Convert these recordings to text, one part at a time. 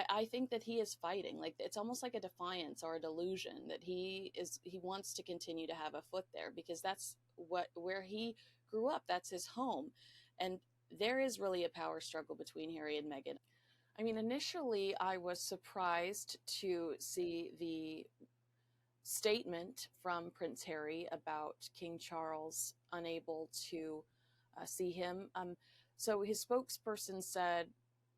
I think that he is fighting. Like, it's almost like a defiance or a delusion that he wants to continue to have a foot there, because that's where he grew up. That's his home. And there is really a power struggle between Harry and Meghan. I mean, initially I was surprised to see the statement from Prince Harry about King Charles unable to see him. So his spokesperson said,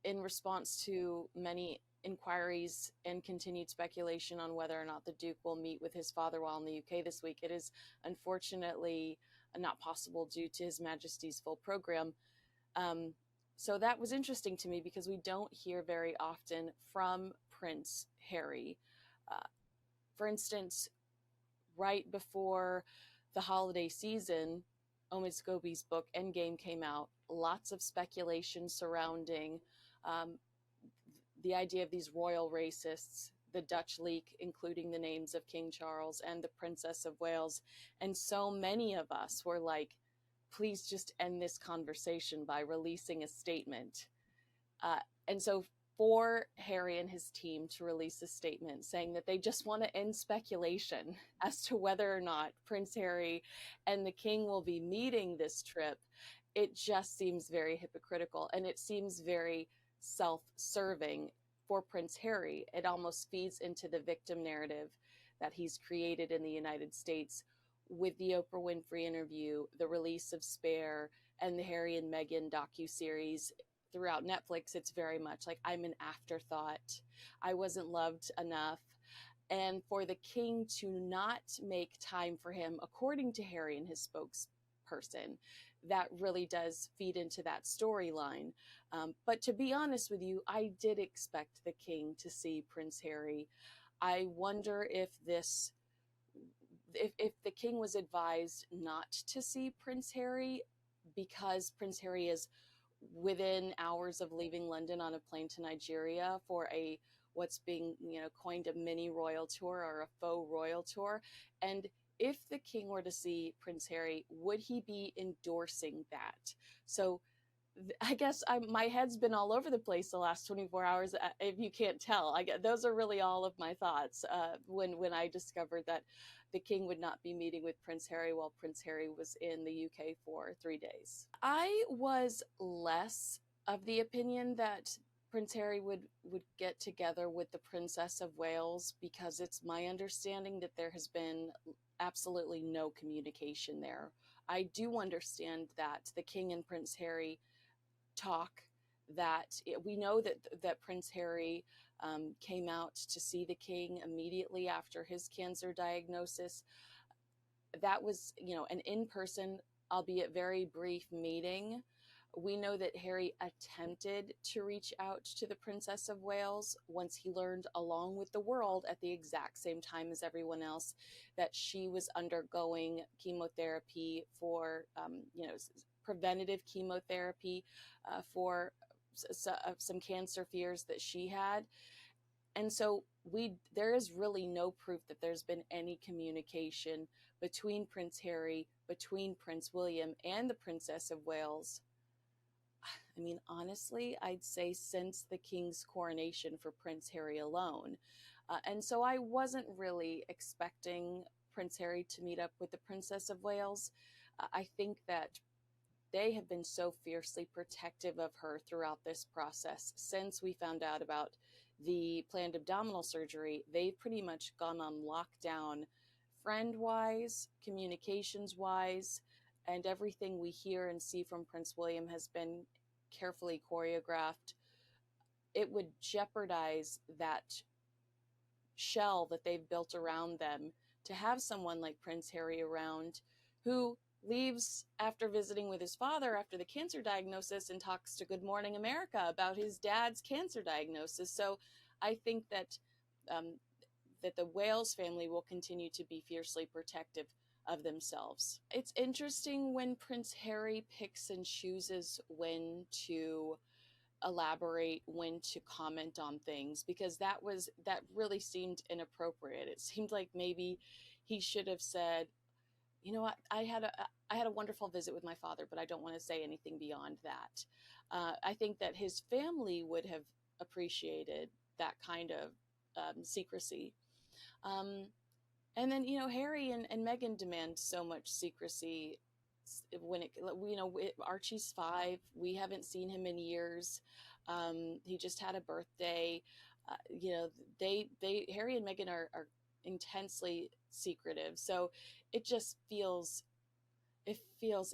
in response to many inquiries and continued speculation on whether or not the Duke will meet with his father while in the UK this week, it is unfortunately not possible due to His Majesty's full program. So that was interesting to me, because we don't hear very often from Prince Harry. For instance, right before the holiday season, Omid Scobie's book Endgame came out. Lots of speculation surrounding the idea of these royal racists, the Dutch leak, including the names of King Charles and the Princess of Wales. And so many of us were like, please just end this conversation by releasing a statement. And so for Harry and his team to release a statement saying that they just want to end speculation as to whether or not Prince Harry and the King will be meeting this trip, it just seems very hypocritical, and it seems very self-serving for Prince Harry. It almost feeds into the victim narrative that he's created in the United States with the Oprah Winfrey interview, the release of Spare, and the Harry and Meghan docuseries throughout Netflix. It's very much like, I'm an afterthought. I wasn't loved enough. And for the King to not make time for him, according to Harry and his spokesperson, that really does feed into that storyline. But to be honest with you, I did expect the King to see Prince Harry. I wonder if the King was advised not to see Prince Harry because Prince Harry is within hours of leaving London on a plane to Nigeria for what's being coined a mini royal tour or a faux royal tour. And if the King were to see Prince Harry, would he be endorsing that? So I guess my head's been all over the place the last 24 hours. If you can't tell, those are really all of my thoughts when I discovered that the King would not be meeting with Prince Harry while Prince Harry was in the UK for 3 days. I was less of the opinion that Prince Harry would get together with the Princess of Wales, because it's my understanding that there has been absolutely no communication there. I do understand that the King and Prince Harry talk, that we know that Prince Harry came out to see the King immediately after his cancer diagnosis. That was, an in-person, albeit very brief meeting. We know that Harry attempted to reach out to the Princess of Wales once he learned, along with the world at the exact same time as everyone else, that she was undergoing chemotherapy for, preventative chemotherapy for some cancer fears that she had. And so there is really no proof that there's been any communication between Prince Harry, between Prince William, and the Princess of Wales. I mean, honestly, I'd say since the King's coronation for Prince Harry alone. And so I wasn't really expecting Prince Harry to meet up with the Princess of Wales. I think that they have been so fiercely protective of her throughout this process. Since we found out about the planned abdominal surgery, they've pretty much gone on lockdown, friend-wise, communications-wise, and everything we hear and see from Prince William has been carefully choreographed. It would jeopardize that shell that they've built around them to have someone like Prince Harry around, who leaves after visiting with his father after the cancer diagnosis and talks to Good Morning America about his dad's cancer diagnosis. So I think that that the Wales family will continue to be fiercely protective of themselves. It's interesting when Prince Harry picks and chooses when to elaborate, when to comment on things, because that really seemed inappropriate. It seemed like maybe he should have said, I had a wonderful visit with my father, but I don't want to say anything beyond that. I think that his family would have appreciated that kind of secrecy. Um, and then, Harry and Meghan demand so much secrecy when Archie's 5. We haven't seen him in years. He just had a birthday. Uh, you know, Harry and Meghan are intensely secretive. So it just feels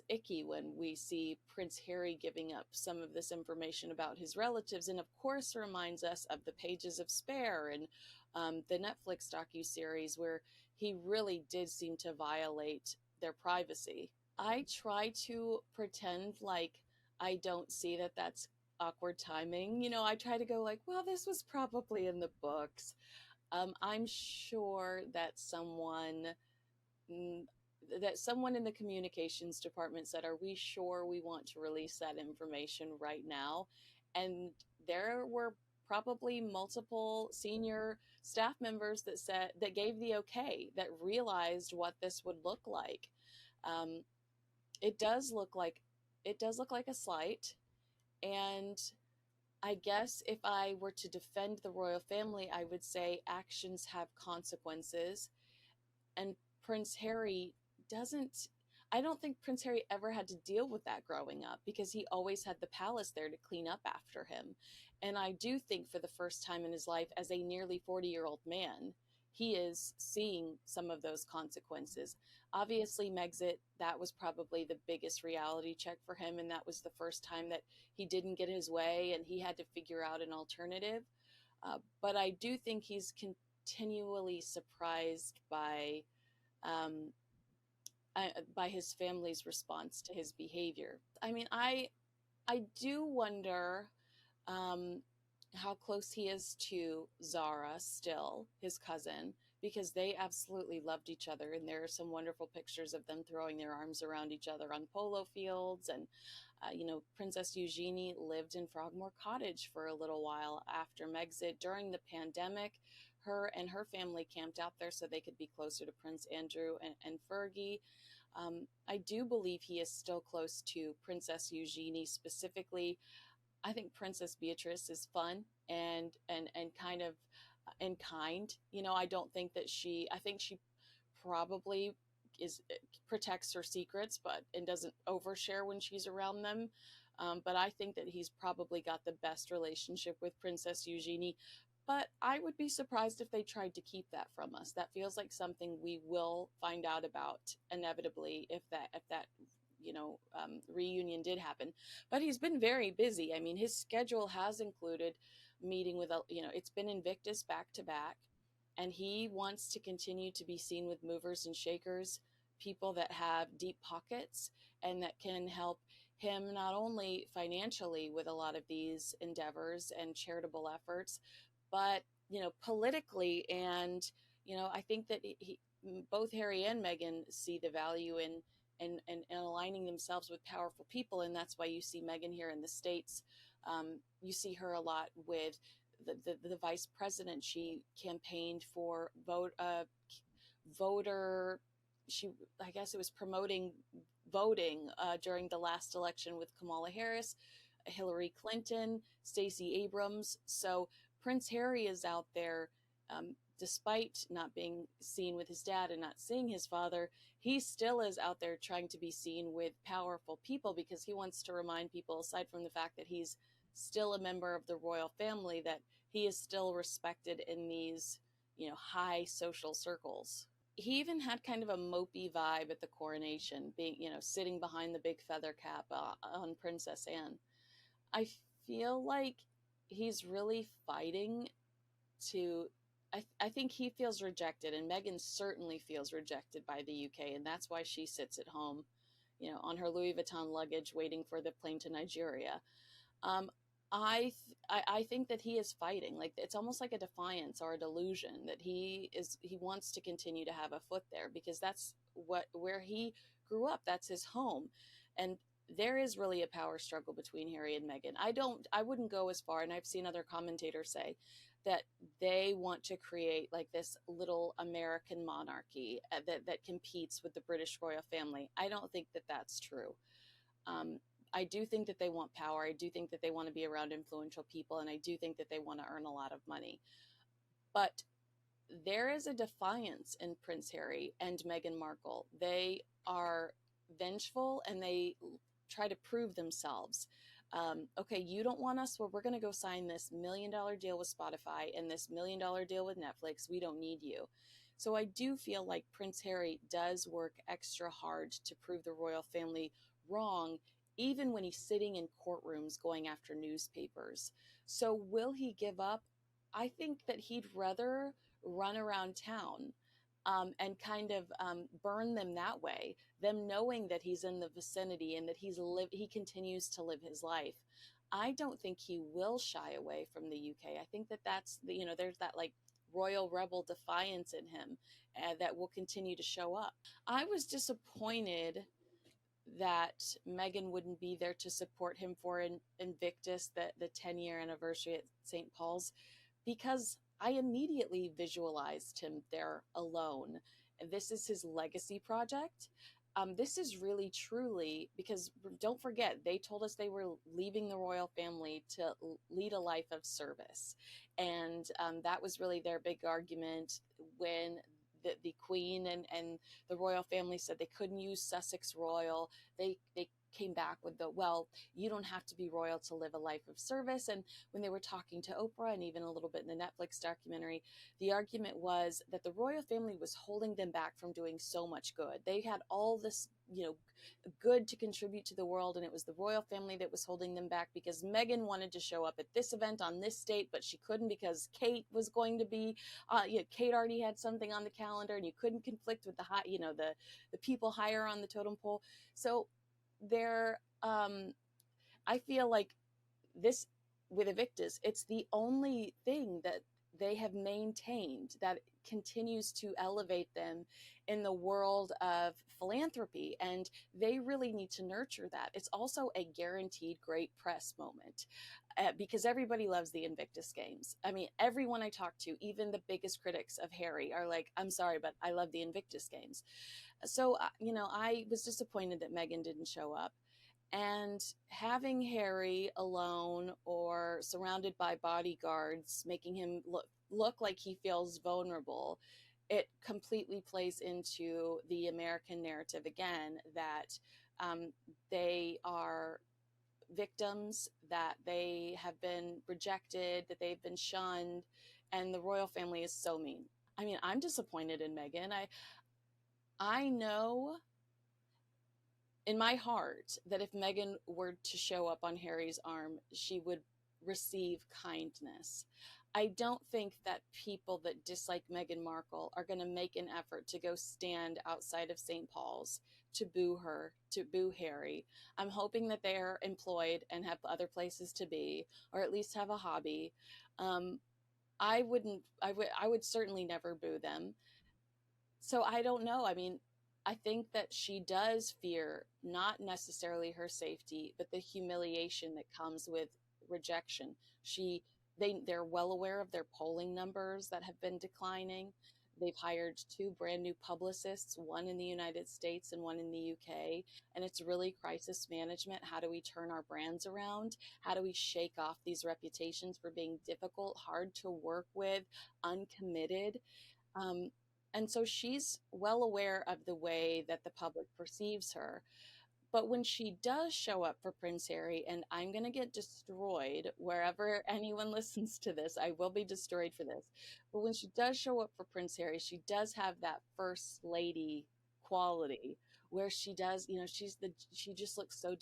icky when we see Prince Harry giving up some of this information about his relatives, and of course reminds us of the pages of Spare and the Netflix docuseries where he really did seem to violate their privacy. I try to pretend like I don't see that that's awkward timing. I try to go like, well, this was probably in the books. I'm sure mm, that someone in the communications department said, "Are we sure we want to release that information right now?" And there were probably multiple senior staff members that gave the okay, that realized what this would look like. Um, it does look like a slight, and I guess if I were to defend the royal family, I would say actions have consequences, and Prince Harry doesn't. I don't think Prince Harry ever had to deal with that growing up because he always had the palace there to clean up after him. And I do think for the first time in his life, as a nearly 40-year-old man, he is seeing some of those consequences. Obviously, Megxit, that was probably the biggest reality check for him. And that was the first time that he didn't get his way and he had to figure out an alternative. But I do think he's continually surprised um, by his family's response to his behavior. I mean, I do wonder um, how close he is to Zara still, his cousin, because they absolutely loved each other. And there are some wonderful pictures of them throwing their arms around each other on polo fields. And, Princess Eugenie lived in Frogmore Cottage for a little while after Megxit. During the pandemic, her and her family camped out there so they could be closer to Prince Andrew and Fergie. I do believe he is still close to Princess Eugenie specifically. I think Princess Beatrice is fun and kind of and kind. I don't think that I think she probably is protects her secrets, and doesn't overshare when she's around them. But I think that he's probably got the best relationship with Princess Eugenie. But I would be surprised if they tried to keep that from us. That feels like something we will find out about inevitably if that reunion did happen. But he's been very busy. I mean, his schedule has included meeting with, it's been Invictus back to back, and he wants to continue to be seen with movers and shakers, people that have deep pockets and that can help him not only financially with a lot of these endeavors and charitable efforts, but politically. And I think that both Harry and Meghan see the value in aligning themselves with powerful people. And that's why you see Meghan here in the States. You see her a lot with the vice president. She campaigned for voter. I guess it was promoting voting during the last election with Kamala Harris, Hillary Clinton, Stacey Abrams. So Prince Harry is out there, despite not being seen with his dad and not seeing his father. He still is out there trying to be seen with powerful people because he wants to remind people, aside from the fact that he's still a member of the royal family, that he is still respected in these, high social circles. He even had kind of a mopey vibe at the coronation, being, sitting behind the big feather cap on Princess Anne. I feel like he's really fighting to. I think he feels rejected, and Meghan certainly feels rejected by the UK, and that's why she sits at home, on her Louis Vuitton luggage, waiting for the plane to Nigeria. Um, I think that he is fighting. Like, it's almost like a defiance or a delusion that he wants to continue to have a foot there because that's where he grew up. That's his home, and there is really a power struggle between Harry and Meghan. I wouldn't go as far, and I've seen other commentators say that they want to create like this little American monarchy that competes with the British royal family. I don't think that that's true. I do think that they want power. I do think that they want to be around influential people, and I do think that they want to earn a lot of money. But there is a defiance in Prince Harry and Meghan Markle. They are vengeful and they try to prove themselves. Okay, you don't want us? Well, we're going to go sign this $1 million deal with Spotify and this $1 million deal with Netflix. We don't need you. So I do feel like Prince Harry does work extra hard to prove the royal family wrong, even when he's sitting in courtrooms going after newspapers. So will he give up? I think that he'd rather run around town and kind of burn them that way, them knowing that he's in the vicinity and that he continues to live his life. I don't think he will shy away from the UK. I think that that's the, there's that like royal rebel defiance in him that will continue to show up. I was disappointed that Meghan wouldn't be there to support him for Invictus, the 10-year anniversary at St. Paul's, because I immediately visualized him there alone. This is his legacy project. This is really truly, because don't forget, they told us they were leaving the royal family to lead a life of service. And that was really their big argument when the Queen and the royal family said they couldn't use Sussex Royal. They came back with well, you don't have to be royal to live a life of service. And when they were talking to Oprah and even a little bit in the Netflix documentary, the argument was that the royal family was holding them back from doing so much good. They had all this, good to contribute to the world, and it was the royal family that was holding them back because Meghan wanted to show up at this event on this date, but she couldn't because Kate was going to be, Kate already had something on the calendar, and you couldn't conflict with the people higher on the totem pole. So there, I feel like this with Evictus, it's the only thing that they have maintained that continues to elevate them in the world of philanthropy, and they really need to nurture that. It's also a guaranteed great press moment because everybody loves the Invictus Games. I mean, everyone I talk to, even the biggest critics of Harry, are like, I'm sorry, but I love the Invictus Games. So, I was disappointed that Meghan didn't show up. And having Harry alone or surrounded by bodyguards, making him look like he feels vulnerable, it completely plays into the American narrative again that they are victims, that they have been rejected, that they've been shunned, and the royal family is so mean. I mean, I'm disappointed in Meghan. I know in my heart that if Meghan were to show up on Harry's arm, she would receive kindness. I don't think that people that dislike Meghan Markle are going to make an effort to go stand outside of St. Paul's to boo her, to boo Harry. I'm hoping that they're employed and have other places to be, or at least have a hobby. I would certainly never boo them. So I don't know. I mean, I think that she does fear not necessarily her safety, but the humiliation that comes with rejection. They're well aware of their polling numbers that have been declining. They've hired two brand new publicists, one in the United States and one in the UK. And it's really crisis management. How do we turn our brands around? How do we shake off these reputations for being difficult, hard to work with, uncommitted? Um, and so she's well aware of the way that the public perceives her. But when she does show up for Prince Harry, and I'm going to get destroyed wherever anyone listens to this, I will be destroyed for this. But when she does show up for Prince Harry, she does have that first lady quality where she does, she just looks so,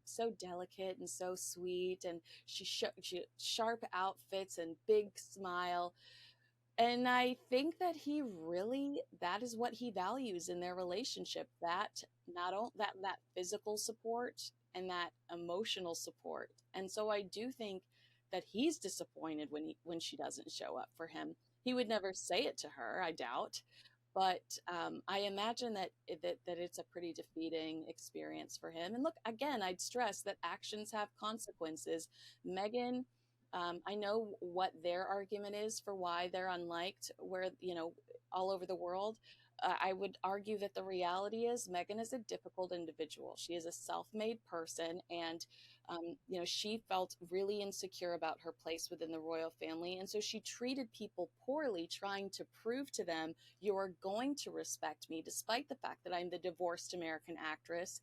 so delicate and so sweet. And she sharp outfits and big smile. And I think that that is what he values in their relationship, that not only that physical support and that emotional support. And so I do think that he's disappointed when she doesn't show up for him. He would never say it to her, I doubt. But I imagine that it's a pretty defeating experience for him. And look, again, I'd stress that actions have consequences. Meghan, I know what their argument is for why they're unliked, where, all over the world. I would argue that the reality is Meghan is a difficult individual. She is a self-made person, and she felt really insecure about her place within the royal family, and so she treated people poorly, trying to prove to them, "You are going to respect me, despite the fact that I'm the divorced American actress."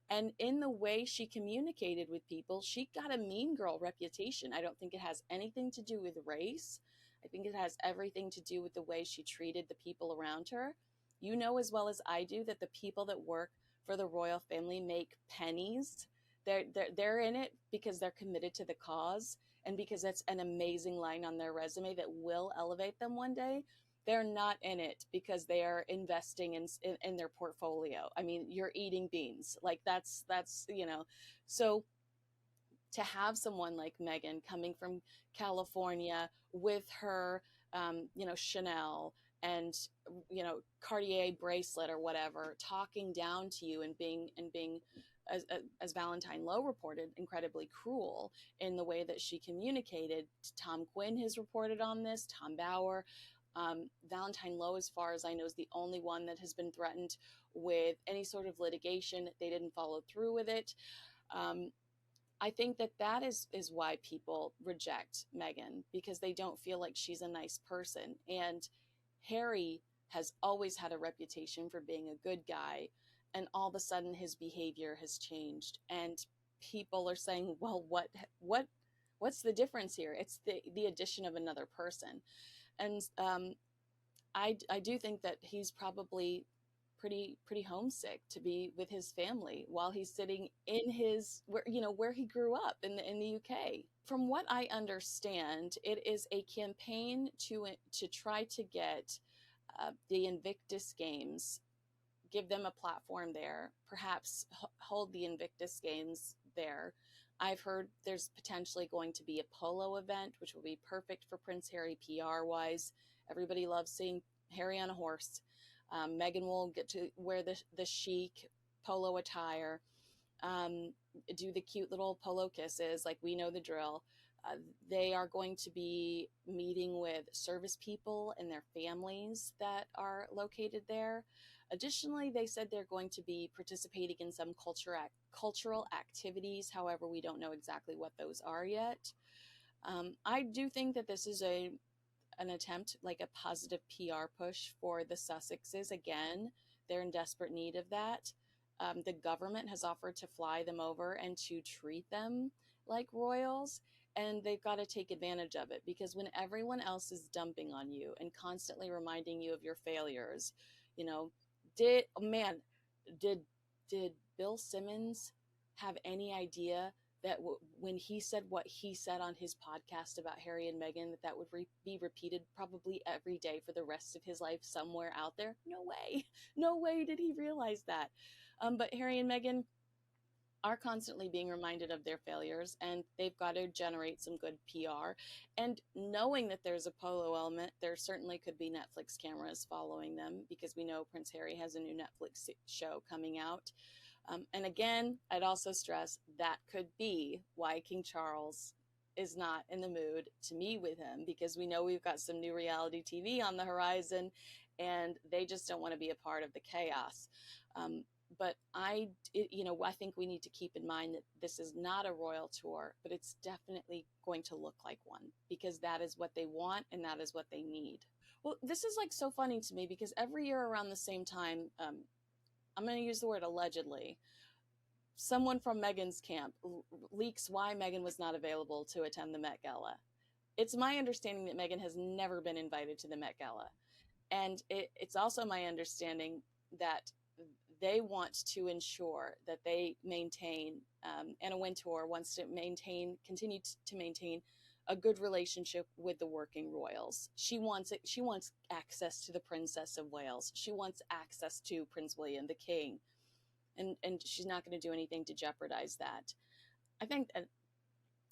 And in the way she communicated with people, she got a mean girl reputation. I don't think it has anything to do with race. I think it has everything to do with the way she treated the people around her. You know as well as I do that the people that work for the royal family make pennies. They're in it because they're committed to the cause, and because that's an amazing line on their resume that will elevate them one day. They're not in it because they are investing in their portfolio. I mean, you're eating beans. Like that's. So to have someone like Meghan coming from California with her, Chanel and Cartier bracelet or whatever, talking down to you and being as Valentine Lowe reported, incredibly cruel in the way that she communicated. Tom Quinn has reported on this. Tom Bauer. Valentine Lowe, as far as I know, is the only one that has been threatened with any sort of litigation. They didn't follow through with it. I think that is why people reject Meghan, because they don't feel like she's a nice person. And Harry has always had a reputation for being a good guy, and all of a sudden his behavior has changed, and people are saying, well, what's the difference here? It's the addition of another person. And I do think that he's probably pretty homesick to be with his family while he's sitting in his where he grew up in the UK. From what I understand, it is a campaign to try to get the Invictus Games, give them a platform there, perhaps hold the Invictus Games there. I've heard there's potentially going to be a polo event, which will be perfect for Prince Harry PR wise. Everybody loves seeing Harry on a horse. Meghan will get to wear the chic polo attire, do the cute little polo kisses, like we know the drill. They are going to be meeting with service people and their families that are located there. Additionally, they said they're going to be participating in some cultural activities. However, we don't know exactly what those are yet. I do think that this is an attempt, like a positive PR push for the Sussexes. Again, they're in desperate need of that. The government has offered to fly them over and to treat them like royals, and they've got to take advantage of it, because when everyone else is dumping on you and constantly reminding you of your failures, did Bill Simmons have any idea that when he said what he said on his podcast about Harry and Meghan, that would be repeated probably every day for the rest of his life somewhere out there? No way did he realize that. But Harry and Meghan are constantly being reminded of their failures, and they've got to generate some good PR. And knowing that there's a polo element, there certainly could be Netflix cameras following them, because we know Prince Harry has a new Netflix show coming out. And again, I'd also stress that could be why King Charles is not in the mood to meet with him, because we know we've got some new reality TV on the horizon, and they just don't want to be a part of the chaos. But I think we need to keep in mind that this is not a royal tour, but it's definitely going to look like one, because that is what they want and that is what they need. Well, this is like so funny to me, because every year around the same time, I'm going to use the word allegedly, someone from Meghan's camp leaks why Meghan was not available to attend the Met Gala. It's my understanding that Meghan has never been invited to the Met Gala. And it's also my understanding that they want to ensure that they maintain, Anna Wintour wants to continue to maintain a good relationship with the working royals. She wants access to the Princess of Wales. She wants access to Prince William, the King. And she's not going to do anything to jeopardize that. I think that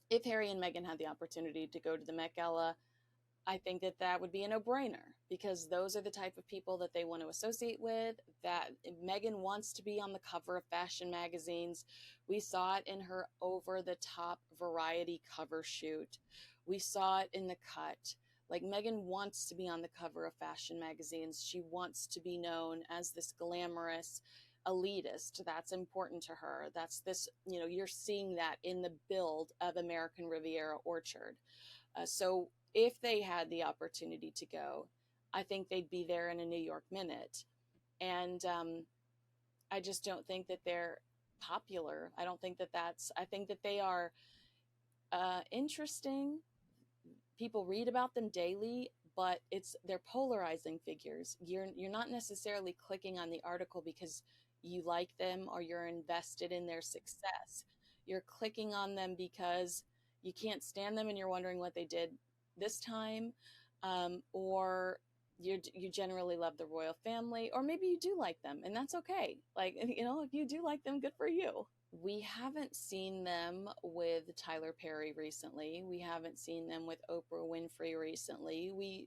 if Harry and Meghan had the opportunity to go to the Met Gala, I think that would be a no-brainer, because those are the type of people that they want to associate with, that Meghan wants to be on the cover of fashion magazines. We saw it in her over-the-top Variety cover shoot. We saw it in The Cut. Like Meghan wants to be on the cover of fashion magazines. She wants to be known as this glamorous elitist. That's important to her. That's this, you're seeing that in the build of American Riviera Orchard. So if they had the opportunity to go, I think they'd be there in a New York minute. And I just don't think that they're popular. I don't think that I think that they are interesting. People read about them daily, but they're polarizing figures. You're not necessarily clicking on the article because you like them or you're invested in their success. You're clicking on them because you can't stand them and you're wondering what they did this time, or you generally love the royal family, or maybe you do like them, and that's okay. Like, if you do like them, good for you. We haven't seen them with Tyler Perry recently. We haven't seen them with Oprah Winfrey recently. We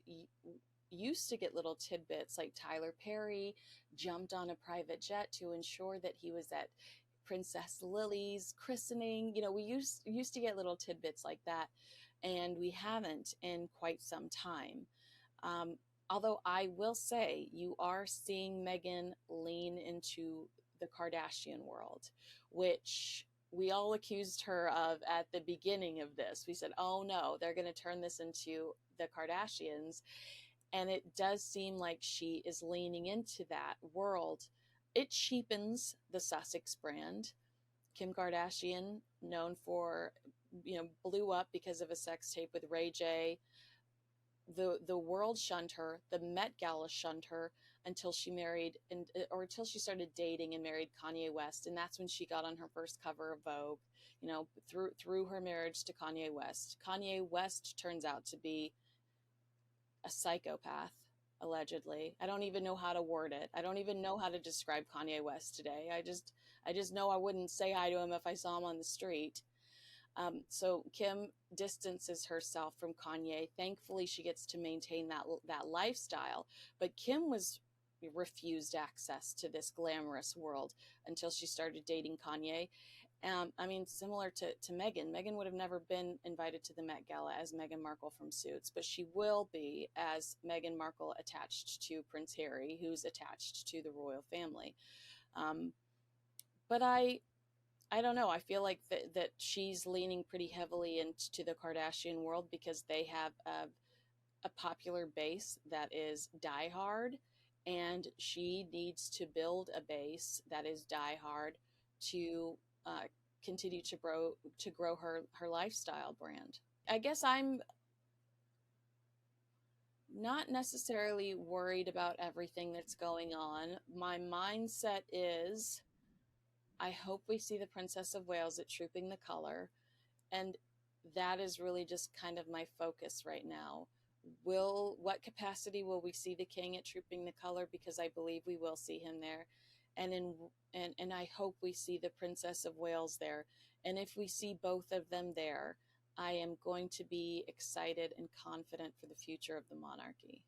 used to get little tidbits like Tyler Perry jumped on a private jet to ensure that he was at Princess Lily's christening. We used to get little tidbits like that, and we haven't in quite some time. Although I will say, you are seeing Meghan lean into the Kardashian world, which we all accused her of at the beginning of this. We said, oh no, they're going to turn this into the Kardashians. And it does seem like she is leaning into that world. It cheapens the Sussex brand. Kim Kardashian, known for, blew up because of a sex tape with Ray J. The world shunned her. The Met Gala shunned her until she married or until she started dating and married Kanye West, and that's when she got on her first cover of Vogue. Through her marriage to Kanye West. Kanye West turns out to be a psychopath, allegedly. I don't even know how to word it. I don't even know how to describe Kanye West today. I just know I wouldn't say hi to him if I saw him on the street. So Kim distances herself from Kanye. Thankfully, she gets to maintain that lifestyle. But Kim was refused access to this glamorous world until she started dating Kanye. Similar to Meghan. Meghan would have never been invited to the Met Gala as Meghan Markle from Suits, but she will be as Meghan Markle attached to Prince Harry, who's attached to the royal family. But I don't know. I feel like that she's leaning pretty heavily into the Kardashian world because they have a popular base that is diehard, and she needs to build a base that is diehard to continue to grow her lifestyle brand. I guess I'm not necessarily worried about everything that's going on. My mindset is, I hope we see the Princess of Wales at Trooping the Color, and that is really just kind of my focus right now. What capacity will we see the King at Trooping the Color? Because I believe we will see him there, and I hope we see the Princess of Wales there. And if we see both of them there, I am going to be excited and confident for the future of the monarchy.